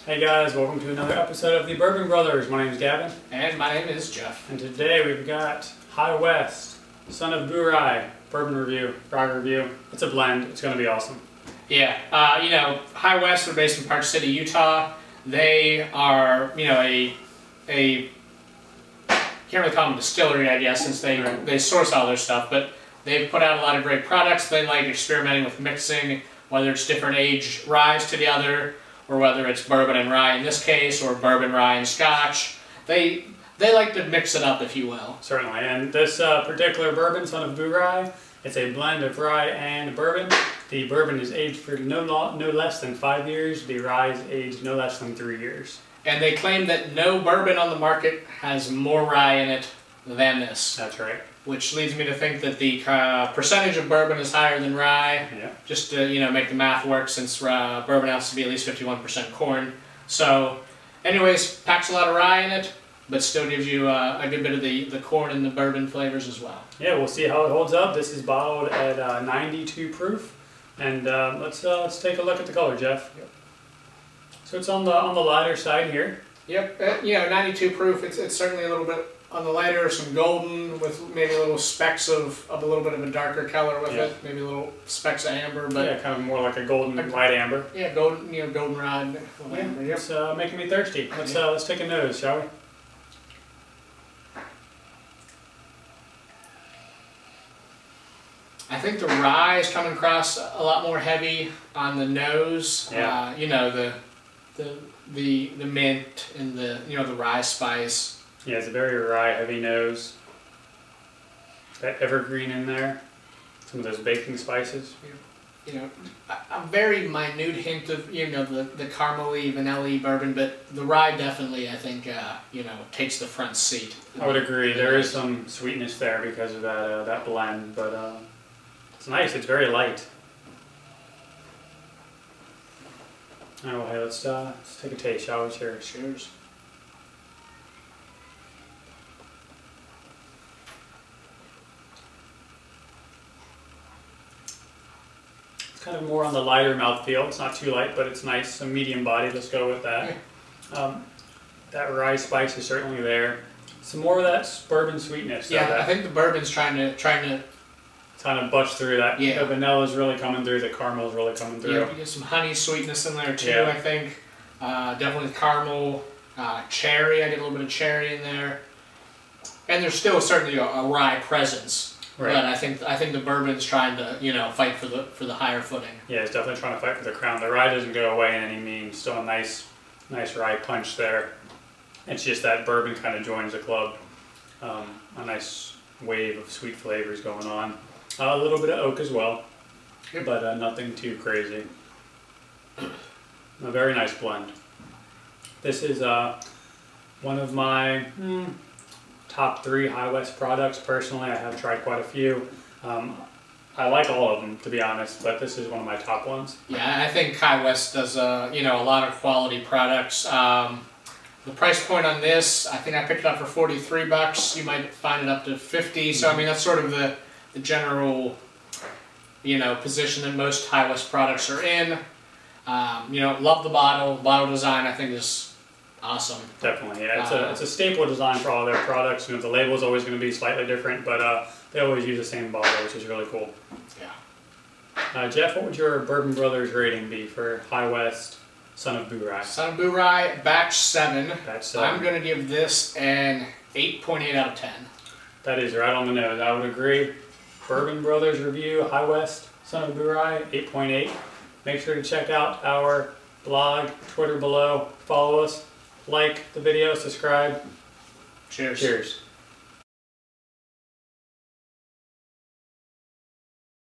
Hey guys, welcome to another episode of the Bourbon Brothers. My name is Gavin. And my name is Jeff. And today we've got High West, Son of Bourye, bourbon review, rye review. It's a blend. It's going to be awesome. Yeah, High West are based in Park City, Utah. They are, a can't really call them a distillery, I guess, since they source all their stuff, but they've put out a lot of great products. They like experimenting with mixing, whether it's different age ryes together, or whether it's bourbon and rye in this case, or bourbon, rye, and scotch. They like to mix it up, if you will. Certainly, and this particular bourbon, Son of Bourye, it's a blend of rye and bourbon. The bourbon is aged for no less than 5 years. The rye is aged no less than 3 years. And they claim that no bourbon on the market has more rye in it than this. That's right. Which leads me to think that the percentage of bourbon is higher than rye. Yeah. Just to make the math work, since bourbon has to be at least 51% corn. So, anyways, packs a lot of rye in it, but still gives you a good bit of the corn and the bourbon flavors as well. Yeah, we'll see how it holds up. This is bottled at 92 proof, and let's take a look at the color, Jeff. Yep. So it's on the lighter side here. Yep, 92 proof. It's certainly a little bit on the lighter, some golden with maybe little specks of a little bit of a darker color with it, maybe little specks of amber, but yeah, kind of more like a golden light amber. Yeah, golden, golden rod. Yeah, amber. Yep. It's making me thirsty. Let's take a nose, shall we? I think the rye is coming across a lot more heavy on the nose. Yeah. The mint and the rye spice. Yeah, it's a very rye heavy nose. That evergreen in there. Some of those baking spices. A very minute hint of the caramel-y, vanilla-y bourbon, but the rye definitely, I think, takes the front seat. I would agree. There is some sweetness there because of that blend, but it's nice. It's very light. All right, well, hey, let's take a taste, shall we? Cheers. Cheers. Kind of more on the lighter mouthfeel. It's not too light, but it's nice. Some medium body. Let's go with that. That rye spice is certainly there. Some more of that bourbon sweetness. Yeah, I think the bourbon's trying to kind of bust through that. Yeah. The vanilla is really coming through. The caramel is really coming through. Yeah, you get some honey sweetness in there too. Yeah. I think definitely caramel, cherry. I get a little bit of cherry in there, and there's still certainly a rye presence. Right. But I think the bourbon's trying to fight for the higher footing. Yeah, it's definitely trying to fight for the crown. The rye doesn't go away in any means. Still a nice rye punch there. It's just that bourbon kind of joins the club. A nice wave of sweet flavors going on. A little bit of oak as well, but nothing too crazy. A very nice blend. This is one of my top 3 High West products. Personally, I have tried quite a few. I like all of them, to be honest, but this is one of my top ones. Yeah, I think High West does a lot of quality products. The price point on this, I think I picked it up for 43 bucks. You might find it up to 50. So I mean, that's sort of the general position that most High West products are in. Love the bottle design. I think is awesome. Definitely, yeah. It's a staple design for all their products. The label is always going to be slightly different, but they always use the same bottle, which is really cool. Yeah. Jeff, what would your Bourbon Brothers rating be for High West, Son of Bourye? Son of Bourye, batch 7. Batch 7. I'm going to give this an 8.8 out of 10. That is right on the nose. I would agree. Bourbon Brothers review, High West, Son of Bourye, 8.8. Make sure to check out our blog, Twitter below. Follow us. Like the video, subscribe. Cheers. Cheers.